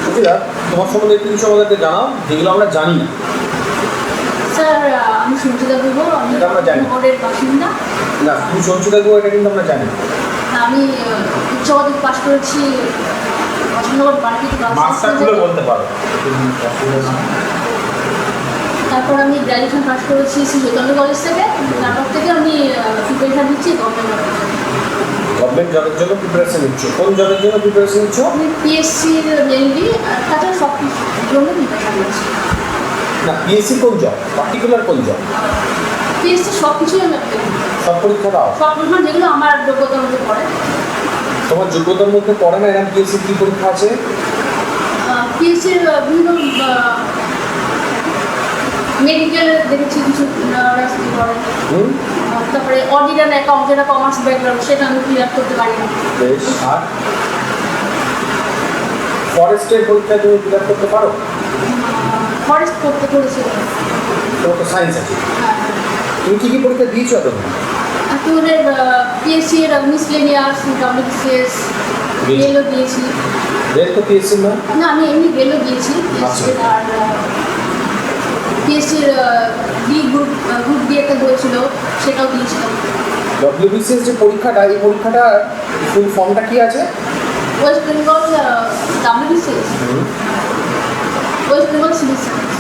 সুচিতা, তোমার সম্বন্ধে একটু কিছু আমাদেরকে জানাও যেগুলো আমরা জানি না। স্যার, আমি সঞ্চিতা গুহ, আমি নগরের বাসিন্দা। না, তুমি সঞ্চিতা গুহ এটা কিন্তু আমরা জানি না। আমি উচ্চ মাধ্যমিক পাশ করেছি অশোকনগর বার্কিট বলতে পারো। তারপর আমি গ্র্যাজুয়েশন পাশ করেছি শ্রী চৈতন্য কলেজ থেকে। তারপর থেকে আমি প্রিপারেশন দিচ্ছি গভর্নমেন্ট জবের জন্য প্রিপারেশন নিচ্ছ। কোন জবের জন্য প্রিপারেশন নিচ্ছ? আমি পিএসসির মেনলি, তাছাড়া সব কিছুর জন্য প্রিপারেশন নিচ্ছি। না, পিএসসি কোন জব, পার্টিকুলার কোন জব? পিএসসি সব কিছুই আমি সব পরীক্ষা দাও? সব পরীক্ষা যেগুলো আমার যোগ্যতার মধ্যে পড়ে। তোমার যোগ্যতার মধ্যে পড়ে না এরকম পিএসসির কী পরীক্ষা আছে? পিএসসির বিভিন্ন মেডিকেল দেখেছি কিছু রাস্তা পড়ে। তারপরে অডিট অ্যান্ড অ্যাকাউন্ট, যেটা কমার্স ব্যাকগ্রাউন্ড, সেটা আমি ক্লিয়ার করতে পারি না। বেশ। আর ফরেস্টের পরীক্ষা তুমি ক্লিয়ার করতে পারো? ফরেস্ট করতে করেছি। তোমার তো সায়েন্স আছে। হ্যাঁ। তুমি কী কী পরীক্ষা দিয়েছো এখন? তোদের পিএসসির মিসলেনিয়াস, ডব্লিউবিসিএস, রেলও দিয়েছি। রেল তো পিএসসি না? না, আমি এমনি রেলও দিয়েছি পিএসসির। আর পিএসসির গ্রুপ দিয়ে একটা হয়েছিল, সেটাও দিয়েছিলাম। ডব্লিউবিসিএস যে পরীক্ষাটা, এই পরীক্ষাটা ফুল ফর্মটা কি আছে? West Bengal WBCS, West Bengal civil service.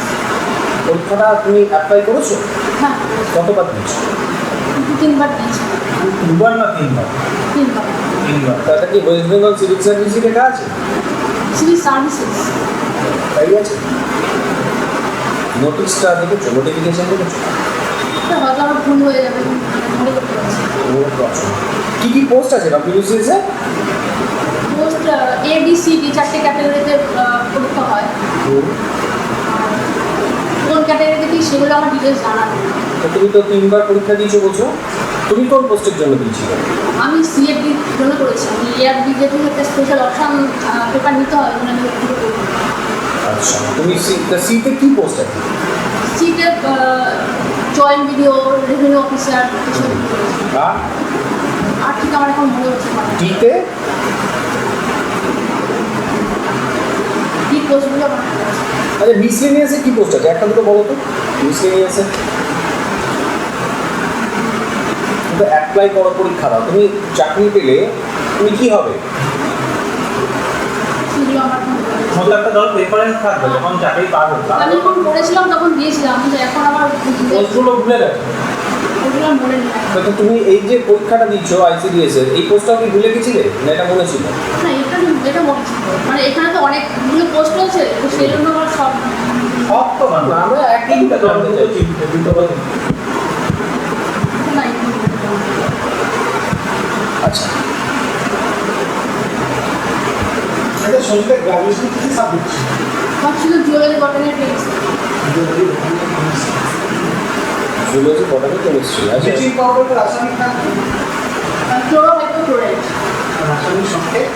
পরীক্ষাটা তুমি অ্যাপ্লাই করেছো? হ্যাঁ। কতবার দিয়েছো? 3বার দিয়েছি। 2বার না 3বার? 3বার। 3বার। তাতে কি ওয়েস্ট বেঙ্গল সিভিল সার্ভিসে লেখা আছে? সিভিল সার্ভিসেস তাই আছে। নোটিশটা দেখেছো? নোটিফিকেশন দেখেছো? হয়তো আমার ভুল হয়ে যাবে, মনে করতে পারছি। কী কী পোস্ট আছে ডব্লিউবিসিএস এ? পোস্ট ABCD 4টে ক্যাটাগরিতে পরীক্ষা হয়। কোন ক্যাটাগরিতে কি সেগুলো আমার ডিটেলস জানা নেই। তো তুমি তো 3বার পরীক্ষা দিয়েছো বলছো, তুমি কোন পোস্টের জন্য দিয়েছিলে? আমি সিএফডির জন্য করেছি। আমি এআরবি যেহেতু একটা স্পেশাল অপশান পেপার নিতে হয়, মানে আমি ওগুলো করি। আচ্ছা, তুমি সিতে কী পোস্ট আছে? সিতে জয়েন্ট ভিডিও, রেভিনিউ অফিসার, এসব। আর ঠিক আমার এখন মনে হচ্ছে না। ডিতে? ডি পোস্টগুলো আমার মনে আছে। আচ্ছা, মিসলেনিয়াসে কী পোস্ট আছে? একটা দুটো বলো তো মিসলেনিয়াসে। কিন্তু অ্যাপ্লাই করো, পরীক্ষা দাও, তুমি চাকরি পেলে তুমি কী হবে? সেগুলো আমার এখন মনে আছে। মতো একটা ধরো প্রেফারেন্স থাকবে যখন চাকরি পাবো। আমি যখন পড়েছিলাম তখন দিয়েছিলাম, কিন্তু এখন আমার পোস্টগুলো ভুলে গেছো? ওগুলো আর মনে নেই। তো তুমি এই যে পরীক্ষাটা দিচ্ছ ICDS এর, এই পোস্টটাও কি ভুলে গেছিলে না এটা মনে ছিল? না, এটা মনে ছিল। মানে এখানে তো অনেকগুলো পোস্ট আছে, তো সেই জন্য আমার সব তো না, আমরা একইটা জানতে চাইছি দুটো কথা। না, এগুলো মনে নেই। আচ্ছা, এটা সঙ্গে গ্রাজুয়েশন কি সাবজেক্ট? আমার ছিল জিওলজি, বটানি, কেমিস্ট্রি। Zoology, বটানি, chemistry. আচ্ছা, ব্লিচিং পাউডার রাসায়নিক নাম কি? ক্লোরোহাইড্রোক্লোরাইড, রাসায়নিক সংকেত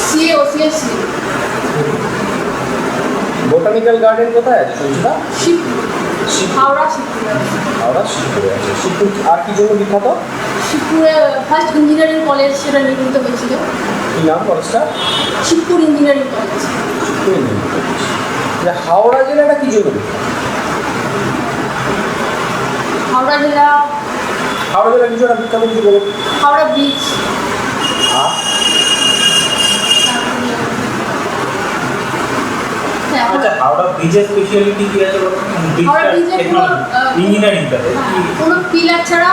CaOCl3। বোটানিক্যাল গার্ডেন কোথায় আছে শুনছিলা? শিবপুর, হাওড়া শিবপুর। হাওড়া শিবপুরে আছে। শিবপুর আর কি জন্য বিখ্যাত? শিবপুরে ফার্স্ট ইঞ্জিনিয়ারিং কলেজ সেটা নির্মিত হয়েছিল। কি নাম কলেজটা? Shibpur engineering college. Shibpur engineering college. Howrah জেলাটা কি জন্য বিখ্যাত? হাওড়া জেলা, হাওড়া জেলা কিছু একটা বিখ্যাত কিছু বলো। হাওড়া ব্রিজ। আচ্ছা, হাওড়া ব্রিজের স্পেশালিটি কি আছে বলো? হাওড়া ব্রিজে ইঞ্জিনিয়ারিংটা কোনো পিলার ছাড়া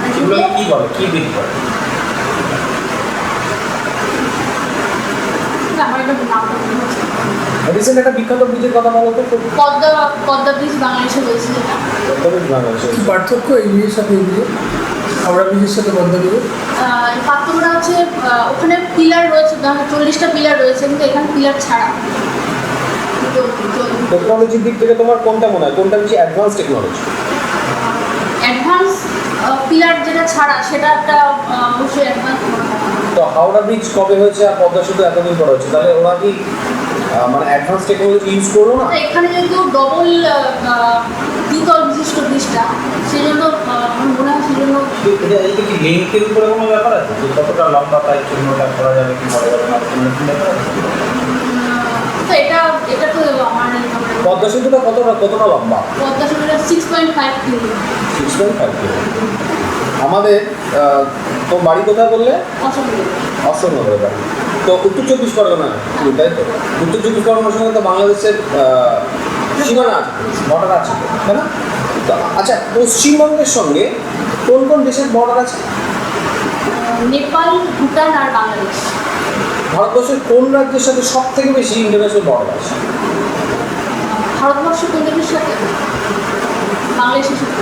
এগুলো কি বলে, কি ব্রিজ বলে? আমার একটা নামটা মনে হচ্ছে। রিসেন্ট একটা বিখ্যাত ব্রিজের কথা বলো তো। পদ্মা ব্রিজ বাংলাদেশে হয়েছে যেটা। বাংলাদেশে কি পার্থক্য এই ব্রিজের সাথে এই ব্রিজের, হাওড়া ব্রিজের সাথে পদ্মা ব্রিজের? পার্থক্যটা হচ্ছে ওখানে পিলার রয়েছে, 40টা পিলার রয়েছে, কিন্তু এখানে পিলার ছাড়া। টেকনোলজির দিক থেকে তোমার কোনটা মনে হয়, কোনটা বেশি অ্যাডভান্স টেকনোলজি? অ্যাডভান্স পিলার যেটা ছাড়া সেটা একটা অবশ্যই অ্যাডভান্স মনে হয়। তো হাওড়া ব্রিজ কবে হয়েছে আর পদ্মা সেতু এতদিন পর হচ্ছে, তাহলে ওরা কি মানে অ্যাডভান্স টেকনোলজি ইউজ করলো না। তো এখানে যেহেতু ডবল দ্বিতল বিশিষ্ট ব্রিজটা, সেই জন্য আমার মনে হয় সেই জন্য এটা কি লিঙ্কের উপরে কোনো ব্যাপার আছে যে কতটা লম্বা তাই চিহ্নটা করা যাবে কি করা যাবে না কোনো ব্যাপার আছে? তো এটা তো আমার পদ্মা সেতুটা কতটা লম্বা? পদ্মা সেতুটা 6.5 কিলোমিটার। 6.5 কিলোমিটার। আমাদের তো বাড়ি কোথায় বললে? অসম্ভব। অশোকনগরের বাড়ি। তো উত্তর চব্বিশ পরগনা তুমি, তাই তো? উত্তর চব্বিশ পরগনার সঙ্গে তো বাংলাদেশের সীমানা আছে, বর্ডার আছে, তাই না? তো আচ্ছা, পশ্চিমবঙ্গের সঙ্গে কোন কোন দেশের বর্ডার আছে? নেপাল, ভুটান আর বাংলাদেশ। ভারতবর্ষের কোন রাজ্যের সাথে সব থেকে বেশি ইন্টারন্যাশনাল বর্ডার আছে? ভারতবর্ষ কোন দেশের সাথে? বাংলাদেশের সাথে।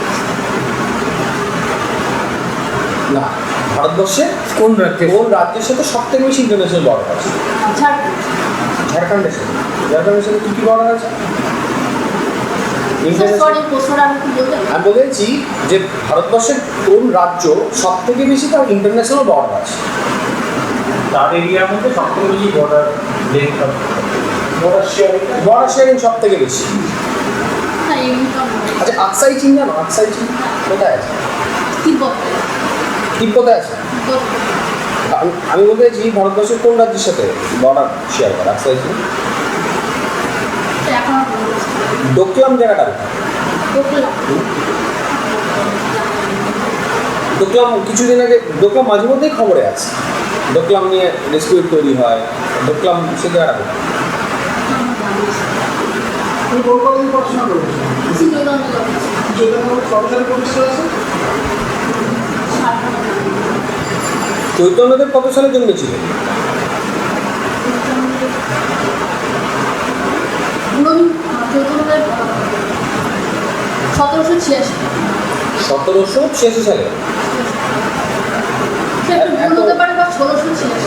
না, ভারতবর্ষে কোন রাজ্যের সাথে সব থেকে বেশি ইন্টারন্যাশনাল বর্ডার আছে? ঝাড়খণ্ড। ঝাড়খণ্ডের সাথে। ঝাড়খণ্ডের সাথে কী কী বর্ডার আছে? সরি, প্রশ্নটা আমি কি বলতে? আমি বলেছি যে ভারতবর্ষের কোন রাজ্য সব থেকে বেশি তার ইন্টারন্যাশনাল বর্ডার আছে? তার এরিয়ার মধ্যে সবথেকে বেশি বর্ডার লেন্থ বর্ডার শেয়ারিং সব থেকে বেশি। হ্যাঁ, এমনিটা আচ্ছা, আকসাই চীন জানো? আকসাই চীন কোথায় আছে? তিব্বত। তিব্বতে আছে। আমি বলতে চাইছি ভারতবর্ষের কোন রাজ্যের সাথে বর্ডার শেয়ার করে আকসাই চীন? এখন আর বলতে পারছি না। ডোকলাম জায়গাটা কোথায়? ডোকলাম। ডোকলাম কিছুদিন আগে, ডোকলাম মাঝে মধ্যেই খবরে আছে। ডোকলাম নিয়ে রেস্কিউট তৈরি হয়। ডোকলাম সে জায়গাটা কোথায়? তুমি কোন কলেজে পড়াশোনা করেছো? সরকারি প্রতিষ্ঠান আছে? চৈতন্যদেব কত সালে জন্মেছিলেন? চৈতন্যদেব 1786। 1786 সালে। সে একটু ভুল হতে পারে বা 1686।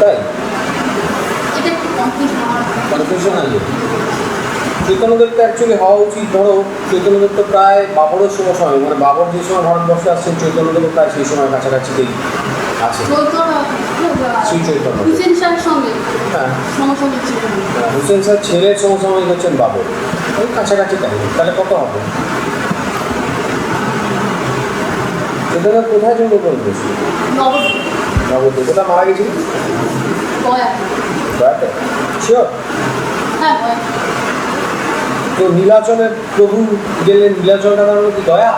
তাই এটা একটু কনফিউশন আছে। চৈতন্যদেব তো অ্যাকচুয়ালি হওয়া উচিত, ধরো চৈতন্যদেব তো প্রায় বাবরের সময়, মানে বাবর যে সময় ভারতবর্ষে আসছেন চৈতন্যদেব প্রায় সেই সময় কাছাকাছিতেই আছে। শ্রী চৈতন্য। হুসেন শাহের সঙ্গে হ্যাঁ, সমসাময়িক ছিলেন। হুসেন স্যার ছেলের সমসাময়িক হচ্ছেন বাবর, ওই কাছাকাছি তাই। তাহলে কত হবে? চৈতন্যদেব কোথায় জন্মগ্রহণ করেছিল? নবদ্বীপ। কোথায় মারা গেছিল? দয়াতে। শিওর? হ্যাঁ, গয়া। তো নীলাচলে প্রভু গেলেন, নীলাচলটা তার কি দয়া?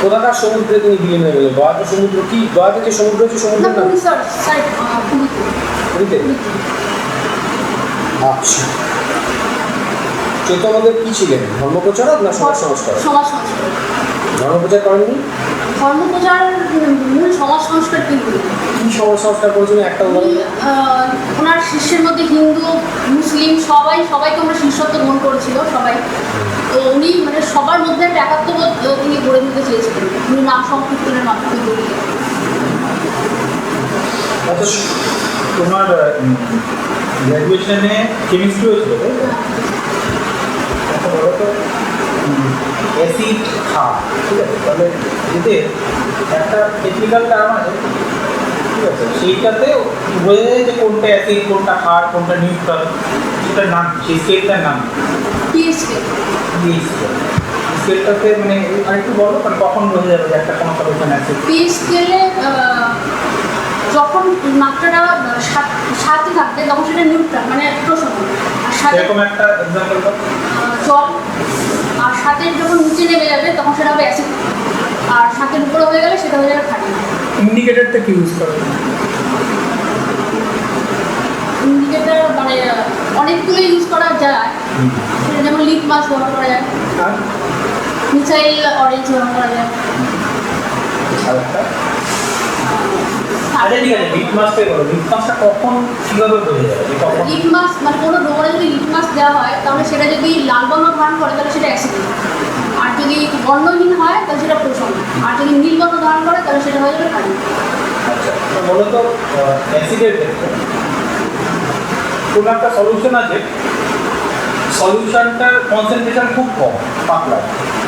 কোথাকার সমুদ্রে তিনি বিলীন হয়ে গেলেন? গোয়াতে সমুদ্র কি? গোয়াতে যে সমুদ্র আছে, সমুদ্রের নাম পুরীতে। আচ্ছা, চৈতন্যদেব কি ছিলেন? ধর্মপ্রচারক না সমাজ সংস্কার? সমাজ সংস্কার। ধর্মপ্রচার করেননি? ধর্মপ্রচার মূল সমাজ সংস্কার কিন্তু কি সমাজ সংস্কার করেছিলেন একটা উদাহরণ? ওনার শিষ্যের মধ্যে হিন্দু, মুসলিম সবাইকে আমরা শিষ্যত্ব গ্রহণ করেছিল সবাই। তো উনি মানে সবার মধ্যে একটা একাত্মবোধ তিনি গড়ে তুলতে চেয়েছিলেন। উনি নাম সংকীর্তনের মাধ্যমে জড়িয়ে। আচ্ছা, তোমার গ্র্যাজুয়েশনে কেমিস্ট্রি হয়েছিল তাই তো? আচ্ছা, বলো তো অ্যাসিড ক্ষার, ঠিক আছে? তাহলে এতে একটা টেকনিক্যাল টার্ম আছে, ঠিক আছে? সেইটাতে বোঝা যায় যে কোনটা অ্যাসিড, কোনটা ক্ষার, কোনটা নিউট্রাল, সেটার নাম, সেই স্কেলটার নাম পিএইচ স্কেলটাতে মানে আরেকটু বলো, মানে কখন বোঝা যাবে যে একটা কোনো সলিউশন অ্যাসিড? পিএইচ স্কেলে যখন মাত্রাটা 7 থাকবে তখন সেটা নিউট্রাল, মানে প্রশমন। আর 7 এরকম একটা এক্সাম্পল দাও। জল। আর 7 যখন নিচে নেমে যাবে তখন সেটা হবে অ্যাসিড। আর 7 উপরে হয়ে গেলে সেটা হয়ে যাবে খাঁটি। ইন্ডিকেটরটা কি ইউজ করা হয়? ইন্ডিকেটর মানে অনেকগুলো ইউজ করা যায়। সেটা যেমন লিটমাস ব্যবহার করা যায়, আর মিথাইল অরেঞ্জ ব্যবহার করা যায়। আচ্ছা, ঠিক আছে, লিটমাসটাই বলো। লিটমাসটা কখন কীভাবে বোঝা যাবে যে কখন? লিটমাস মানে কোনো দ্রবণে যদি লিটমাস দেওয়া হয় তাহলে সেটা যদি লাল বর্ণ ধারণ করে তাহলে সেটা অ্যাসিড। আর যদি বর্ণহীন হয় তাহলে সেটা প্রশমন। আর যদি নীল বর্ণ ধারণ করে তাহলে সেটা হয়ে যাবে খাঁটি। আচ্ছা, তো মূলত অ্যাসিডের ক্ষেত্রে কোনো একটা সলিউশন আছে, সলিউশনটার কনসেন্ট্রেশন খুব কম, পাতলা।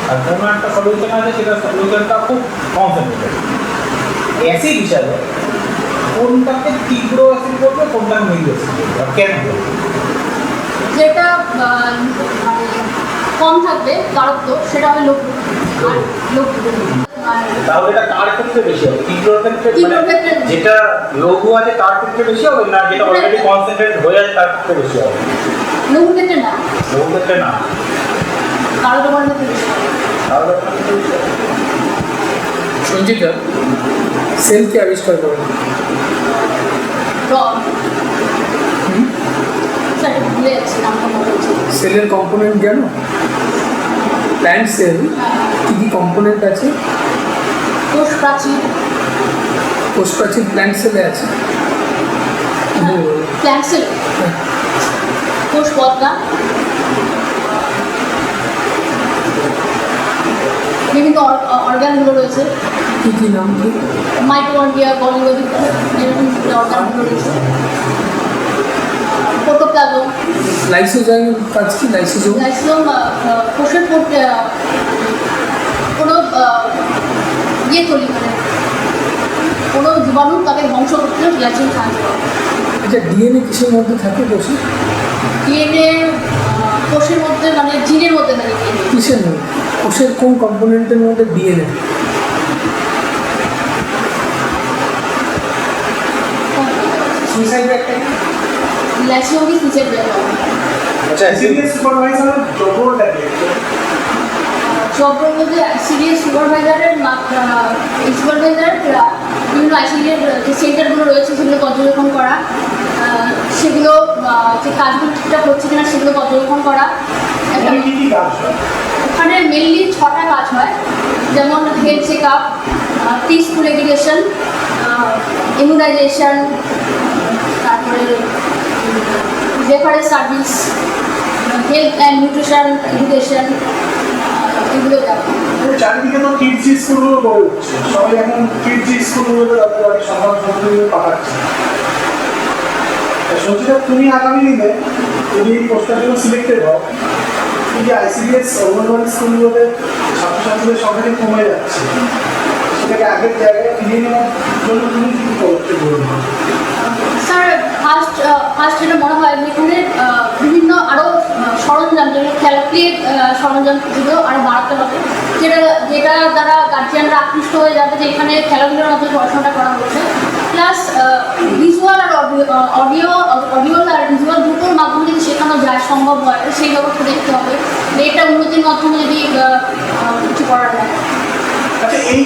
আর কোনো একটা সলিউশন আছে, সেটা সলিউশনটা খুব কনসেন্ট্রেটেড। অ্যাসিড হিসাবে কোনটাকে তীব্র অ্যাসিড করবে, কোনটাকে মৃদু অ্যাসিড করবে, আর কেন করবে? যেটা মানে কম থাকবে গাঢ়ত্ব সেটা হবে লঘু। আর লঘু আর তাহলে এটা কার ক্ষেত্রে বেশি হবে? তীব্র ক্ষেত্রে তীব্র মানে ক্ষেত্রে যেটা লঘু আছে তার ক্ষেত্রে বেশি হবে, না যেটা অলরেডি কনসেন্ট্রেট হয়ে আছে তার ক্ষেত্রে বেশি হবে? লঘু ক্ষেত্রে না, লঘু ক্ষেত্রে না, গাঢ় দোকানের ক্ষেত্রে বেশি হবে। তাহলে আপনার ক্ষেত্রে বেশি হবে। সঞ্চিতা সেলকে আবিষ্কার করেন। স্যার এটা ভুলে যাচ্ছি নামটা মনে হচ্ছে। সেলের কম্পোনেন্ট জানো? প্ল্যান্ট সেল কী কী কম্পোনেন্ট আছে? কোষ প্রাচীর, কোষ প্রাচীর প্ল্যান্ট সেলে আছে। প্ল্যান্ট সেল, কোষ পদ্মা, বিভিন্ন অর্গানগুলো রয়েছে, কী কী নাম কি? মাইটোকন্ড্রিয়া, গলগি, এরকম অর্গানগুলো রয়েছে, প্রোটোপ্লাজম, লাইসোজাইমের কাজ কি? লাইসোজোম লাইসোম কোষের কোনো ইয়ে তৈরি মানে কোনো জীবাণু তাকে ধ্বংস করতে গ্লাইসিন সাহায্য করে। আচ্ছা, ডিএনএ কিসের মধ্যে থাকে কোষে? ডিএনএ কোষের মধ্যে মানে জিনের মধ্যে থাকে ডিএনএ। কিসের মধ্যে? কোষের কোন কম্পোনেন্টের মধ্যে ডিএনএ? সুইসাইড একটা লাইসোমকে কিসের দেওয়া আচ্ছা সিরিয়াস সুপারভাইজার জবরটাকে জবের মধ্যে সিরিয়াস সুপারভাইজারের এই সুপারভাইজার বিভিন্ন আইসিডির যে সেন্টারগুলো রয়েছে সেগুলো পর্যবেক্ষণ করা, সেগুলো যে কাজগুলো ঠিকঠাক হচ্ছে কিনা সেগুলো পর্যবেক্ষণ করা। একটা কি কি কাজ হয়? ওখানে মেনলি 6টা কাজ হয়, যেমন health check up, peaceful education, immunization, তারপরে reference service, health and nutrition education, এগুলো দেওয়া। চারিদিকে তো কিডস স্কুলগুলো গড়ে উঠছে, সবাই এখন কিডস স্কুলগুলোতে তাদের বাড়ির সন্তান সন্ততিগুলো পাঠাচ্ছে। সঞ্চিতা, তুমি আগামী দিনে যদি এই পোস্টার জন্য সিলেক্টেড হও, এই যে আইসিডিএস অঙ্গনওয়াড়ি স্কুলগুলোতে ছাত্রছাত্রীদের সংখ্যাটি কমে যাচ্ছে, সেটাকে আগের জায়গায় ফিরিয়ে নেওয়ার জন্য তুমি কী কী পদক্ষেপ গ্রহণ করো? স্যার ফার্স্ট যেটা মনে হয় যে এখানে বিভিন্ন আরও সরঞ্জাম, যেগুলো খেলা প্লে সরঞ্জাম যেগুলো আরও বাড়াতে হবে, যেটা দ্বারা গার্জিয়ানরা আকৃষ্ট হয়ে যাবে যে এখানে খেলাধুলার মাধ্যমে পড়াশোনাটা করা হচ্ছে। প্লাস ভিজুয়াল আর অডিও আর ভিজুয়াল দুটোর মাধ্যমে যদি শেখানো যায় সম্ভব হয়, সেই ব্যাপারটা দেখতে হবে যে এটা উন্নতির মাধ্যমে যদি কিছু করা যায়। আচ্ছা, এই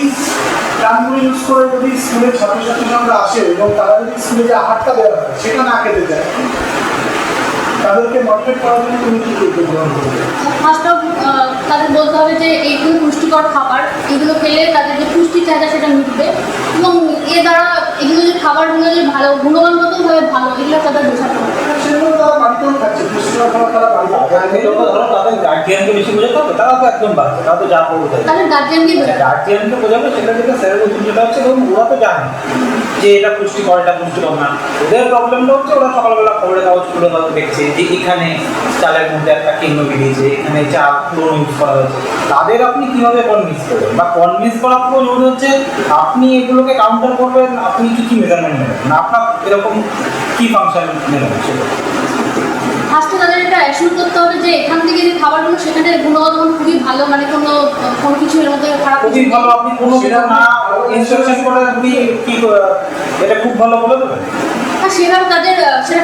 প্ল্যানগুলো ইউজ করে যদি স্কুলের ছাত্রছাত্রী সংখ্যা আসে এবং তারা যদি স্কুলে যে আহারটা দেওয়া হয় সেটা না খেতে চায়, তাদেরকে মোটিভেট করার জন্য তুমি কী উদ্যোগ গ্রহণ করবে? ফার্স্ট অফ তাদের বলতে হবে যে এইগুলো পুষ্টিকর খাবার, এগুলো খেলে তাদের যে পুষ্টি চাহিদা সেটা মিটবে, এবং এ দ্বারা এগুলো যে খাবারগুলো যে ভালো গুণগতভাবে ভালো, এগুলো তাদের বোঝাতে হবে। সেগুলো তারা বাড়িতেও খাচ্ছে, পুষ্টিকর খাবার তারা বাড়িতে খাচ্ছে। ধরো তাদের গার্জিয়ানকে বেশি বোঝাতে হবে, তারা তো একদম বাচ্চা, তারা তো যা করবো তাই। তাদের গার্জিয়ানকে বোঝাতে হবে। গার্জিয়ানকে বোঝাবে সেটা যেটা স্যারের উচিত যেটা হচ্ছে, এবং ওরা তো জানে যে এটা পুষ্টিকর, এটা পুষ্টিকর না। ওদের প্রবলেমটা হচ্ছে ওরা সকালবেলা খবরের কাগজগুলো দেখছে যে এখানে চালের মধ্যে একটা কিণ্ণ বেরিয়েছে, এখানে চা পুরনো ইউজ করা হয়েছে। তাদের আপনি কীভাবে কনভিন্স করবেন, বা কনভিন্স করার পুরো জরুরি হচ্ছে আপনি এগুলোকে কাউন্টার করবেন, আপনি কী মেজারমেন্ট নেবেন, না আপনার এরকম কী ফাংশন নেবেন সেটা। ফার্স্টে তাদের এটা অ্যাসিউর করতে হবে যে এখান থেকে যে খাবারগুলো সেখানে গুণগত মান খুবই ভালো, মানে কোনো কিছু এর মধ্যে খারাপ কিছু খুবই ভালো, আপনি কোনো সেটা না ইনস্ট্রাকশন করে আপনি কি এটা খুব ভালো বলে দেবেন। আর সেভাবে তাদের সেটা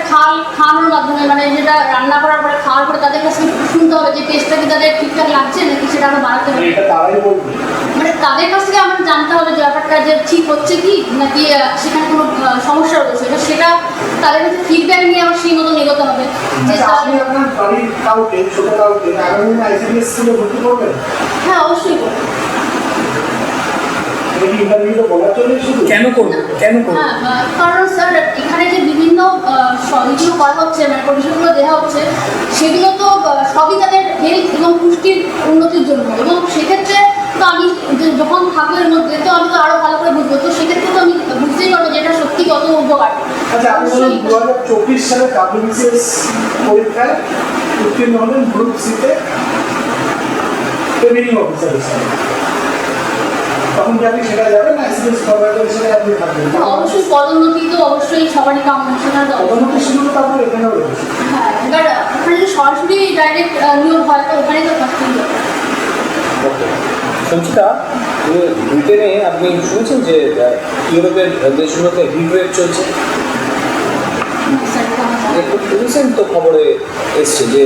খাওয়ানোর মাধ্যমে, মানে যেটা রান্না করার পরে খাওয়ার পরে তাদের কাছে শুনতে হবে যে টেস্টটা কি তাদের ঠিকঠাক লাগছে নাকি সেটা আরও বাড়াতে হবে। এটা তারাই বলবে। মানে তাদের কাছ থেকে আমরা জানতে হবে যে ব্যাপারটা যে ঠিক হচ্ছে কি নাকি সেখানে কোনো সমস্যা রয়েছে, এবার সেটা তাদের কাছে ফিডব্যাক নিয়ে আমার সেই মতো এগোতে হবে যে আচ্ছা, আপনি আপনার বাড়ির কাউকে, ছোট কাউকে আগামী দিনে আইসিডিএস স্কুলে ভর্তি করবেন? হ্যাঁ অবশ্যই করবো। এটা কি ইন্টারভিউতে বলার জন্য শুধু? কেন করবে? কেন করবে? হ্যাঁ, কারণ স্যার এখানে যে বিভিন্ন ইগুলো করা হচ্ছে, মানে পরিষেবাগুলো দেওয়া হচ্ছে, সেগুলো তো সবই তাদের হেলথ এবং পুষ্টির উন্নতির জন্য, এবং সেক্ষেত্রে তো আমি যখন থাকবো এর মধ্যে তো আমি তো আরও ভালো করে বুঝবো, তো সেক্ষেত্রে তো আমি বুঝতেই পারবো যে এটা সত্যি কত উপকার। আচ্ছা, আপনি বলুন 2024 সালে WBCS পরীক্ষায় উত্তীর্ণ হলেন গ্রুপ সিতে ট্রেনিং অফিসার হিসাবে, তখন কি আপনি সেটা যাবেন না আইসিডিএস প্রোভাইডার হিসেবে আপনি থাকবেন। অবশ্যই পদোন্নতি তো অবশ্যই সবারই কামনা, সেটা তো অবশ্যই। পদোন্নতি সুযোগ তো আপনার এখানেও রয়েছে। হ্যাঁ, এবার ওখানে যদি সরাসরি ডাইরেক্ট নিয়োগ হয় তো ওখানেই তো ফার্স্টেই হবে। ওকে, সঞ্চিতা, তুমি ব্রিটেনে আপনি শুনেছেন যে ইউরোপের দেশগুলোতে হিট ওয়েভ চলছে? স্যার, এটা আমার জানা। একটু রিসেন্ট তো খবরে এসছে যে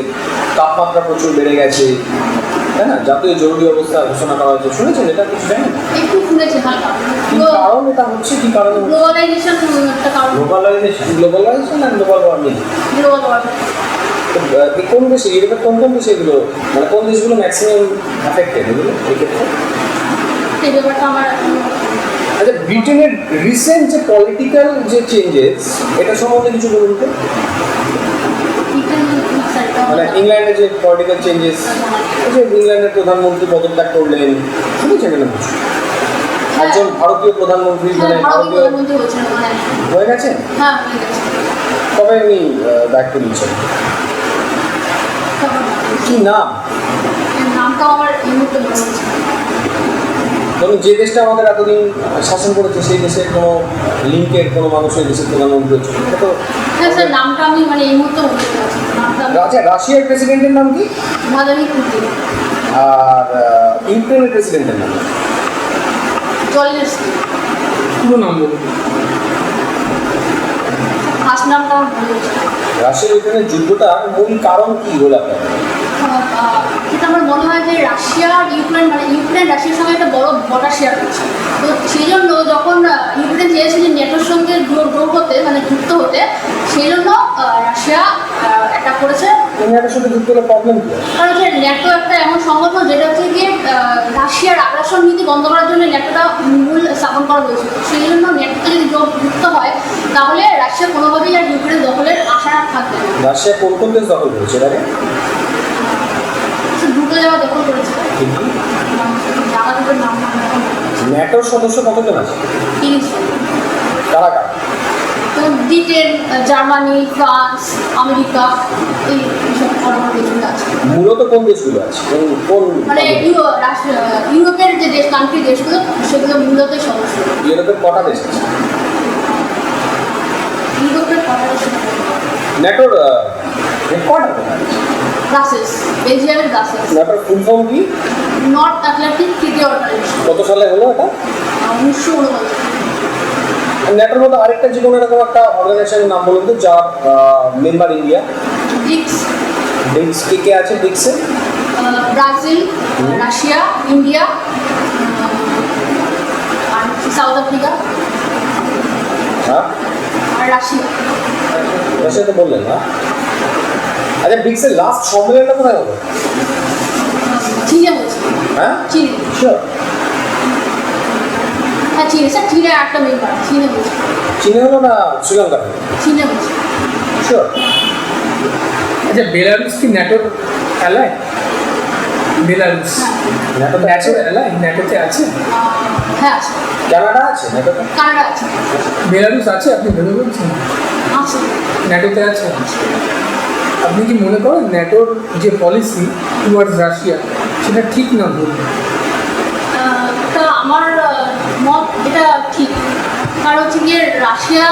তাপমাত্রা প্রচুর বেড়ে গেছে, তাই না? জাতীয় জরুরি অবস্থা ঘোষণা করা হয়েছে, শুনেছেন এটা? কিছু জানেন? একটু শুনেছি হালকা। কি কারণ এটা হচ্ছে, কি কারণে? গ্লোবালাইজেশন একটা কারণ। গ্লোবালাইজেশন আর গ্লোবাল ওয়ার্মিং। Global warming. কোন দেশে, ইউরোপের কোন কোন দেশে এগুলো, মানে কোন দেশগুলো ম্যাক্সিমাম অ্যাফেক্টেড এগুলো এই ক্ষেত্রে? সেই ব্যাপারটা আমার আচ্ছা, ব্রিটেনের রিসেন্ট যে পলিটিক্যাল যে চেঞ্জেস, এটা সম্বন্ধে কিছু বলুন তো। স্যার, এটা মানে ইংল্যান্ডের যে পলিটিক্যাল চেঞ্জেস, যে ইংল্যান্ডের প্রধানমন্ত্রী পদত্যাগ করলেন, শুনেছেন না কিছু? একজন ভারতীয় প্রধানমন্ত্রী, মানে হ্যাঁ, ভারতীয় ভারতীয় প্রধানমন্ত্রী হয়েছিল ওখানে। হয়ে গেছেন? হ্যাঁ, হয়ে গেছে। কবে উনি দায়িত্ব নিচ্ছেন? কি নাম? এর নামটাও আমার এই মুহূর্তে মনে হচ্ছে না। ধরুন যে দেশটা আমাদের এতদিন শাসন করেছে সেই দেশের কোনো লিঙ্কের কোনো মানুষের দেশের প্রধানমন্ত্রী হচ্ছে, এটা তো। হ্যাঁ স্যার, নামটা আমি মানে এই মুহূর্তে মনে করছি নামটা আমি আচ্ছা, রাশিয়ার প্রেসিডেন্টের নাম কি? ভাদামি পুতিন। আর ইউক্রেনের প্রেসিডেন্টের নাম? জলেনস্কি। পুরো নাম বলুন। ফার্স্ট নামটা আমার মনে হচ্ছে না। রাশিয়া ইউক্রেনের যুদ্ধটার মূল কারণ কি হলো আপনার? এটা আমার মনে হয় যে রাশিয়া ইউক্রেন, মানে ইউক্রেন রাশিয়ার সঙ্গে একটা বড় বর্ডার শেয়ার করছে। তো সেই জন্য যখন ইউক্রেন চেয়েছে যে নেটোর সঙ্গে যোগ হতে, মানে যুক্ত হতে, সেই জন্য রাশিয়া অ্যাটাক করেছে। ইংল্যান্ডের সাথে যুক্ত হলে প্রবলেম কি? কারণ হচ্ছে ন্যাটো একটা এমন সংগঠন যেটা হচ্ছে গিয়ে রাশিয়ার আগ্রাসন নীতি বন্ধ করার জন্য ন্যাটোটা মূল স্থাপন করা হয়েছিল। সেই জন্য ন্যাটোতে যদি যুক্ত হয় তাহলে রাশিয়া কোনোভাবেই আর ইউক্রেন দখলের আশা আর থাকবে না। রাশিয়া কোন কোন দেশ দখল করেছে এর আগে? দুটো জায়গা দখল করেছে, কিন্তু জায়গা দুটোর নাম ন্যাটোর সদস্য কতজন আছে? 30। কারা কারা? তো ব্রিটেন, জার্মানি, ফ্রান্স, আমেরিকা, এইসব বড় বড় দেশগুলো আছে। মূলত কোন দেশগুলো আছে, কোন মানে ইউরোপের যে দেশ, কান্ট্রি দেশগুলো, সেগুলো মূলত সদস্য। ইউরোপের কটা দেশ আছে? ইউরোপের কটা দেশ? ন্যাটোর হেডকোয়ার্টার কোথায়? ব্রাসেলস, বেলজিয়ামের ব্রাসেলস। ন্যাটোর ফুল ফর্ম কি? North Atlantic treaty organization. কত সালে হলো এটা? 1989। ন্যাটোর মতো আরেকটা যে কোনো এরকম একটা অর্গানাইজেশনের নাম বলুন তো, যার মেম্বার ইন্ডিয়া। ব্রিক্স, ব্রিক্স কে কে আছে ব্রিক্সে? ব্রাজিল, রাশিয়া, ইন্ডিয়া, আর সাউথ আফ্রিকা, হ্যাঁ, আর রাশিয়া। রাশিয়া তো বললেন না। আচ্ছা, ব্রিক্সের লাস্ট সম্মেলনটা কোথায় হলো? চীনে হয়েছে। হ্যাঁ, চীনে। শিওর? হ্যাঁ, চীনে স্যার, চীনে একটা মেম্বার, চীনে হয়েছে। চীনে হলো না শ্রীলঙ্কা? চীনে হয়েছে। শিওর? আচ্ছা, বেলারুস কি ন্যাটোর এলায়? বেলারুস ন্যাটোতে আছে? ন্যাটোর এলায়, ন্যাটোতে আছে? হ্যাঁ আছে। কানাডা আছে ন্যাটোতে? কানাডা আছে। বেলারুস আছে, আপনি ভেবে বলছেন? আছে। ন্যাটোতে আছে? আপনি কি মনে করেন ন্যাটোর যে পলিসি টুয়ার্ডস রাশিয়া সেটা ঠিক না ভুল? তা আমার মত এটা ঠিক। কারণ হচ্ছে গিয়ে রাশিয়া,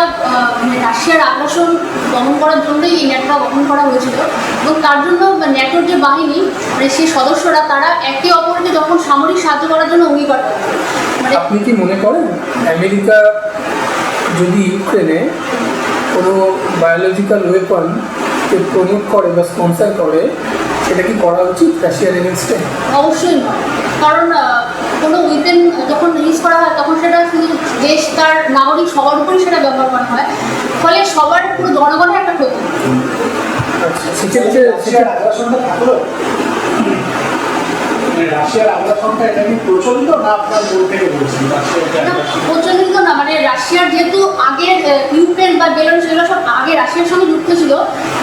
মানে রাশিয়ার আগ্রাসন দমন করার জন্যই এই ন্যাটোটা গঠন করা হয়েছিল। এবং তার জন্য ন্যাটোর যে বাহিনী, মানে সেই সদস্যরা, তারা একে অপরকে যখন সামরিক সাহায্য করার জন্য অঙ্গীকার করে। মানে আপনি কি মনে করেন আমেরিকা যদি ইউক্রেনে কোনো বায়োলজিক্যাল ওয়েপনকে প্রমোট করে বা স্পন্সার করে, সেটা কি করা উচিত রাশিয়ার এগেনস্টে? অবশ্যই নয়। কারণ কোনো উইপেন যখন ইউজ করা হয় তখন সেটা শুধু দেশ, তার নাগরিক সবার উপরই সেটা ব্যবহার করা হয়, ফলে সবার পুরো জনগণের একটা ক্ষতি। সেক্ষেত্রে রাশিয়ার আগ্রাসনটা থাকলো, রাশিয়ার আগ্রাসনটা এটা কি প্রচলিত না আপনার মন থেকে বলছেন? এটা প্রচলিত না, মানে রাশিয়ার যেহেতু আগে ইউক্রেন বা বেলারুস এগুলো সব আগে রাশিয়ার সঙ্গে যুক্ত ছিল,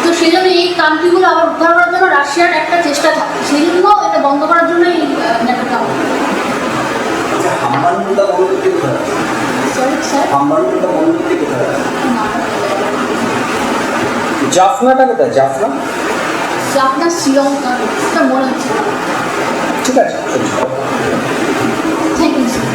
তো সেই জন্য এই কান্ট্রিগুলো আবার উদ্ধার করার জন্য রাশিয়ার একটা চেষ্টা থাকে। সেই জন্য এটা বন্ধ করার জন্যই ন্যাটোটা হবে। হাম্বানটুটা বন্ধুটি কোথায় আছে? সরি স্যার, হাম্বানটুটা বন্ধুটি কোথায় আছে? জাফনাটা কোথায়? জাফনা? আপনার শ্রীলঙ্কা মনে হচ্ছে। ঠিক আছে, থ্যাংক ইউ স্যার।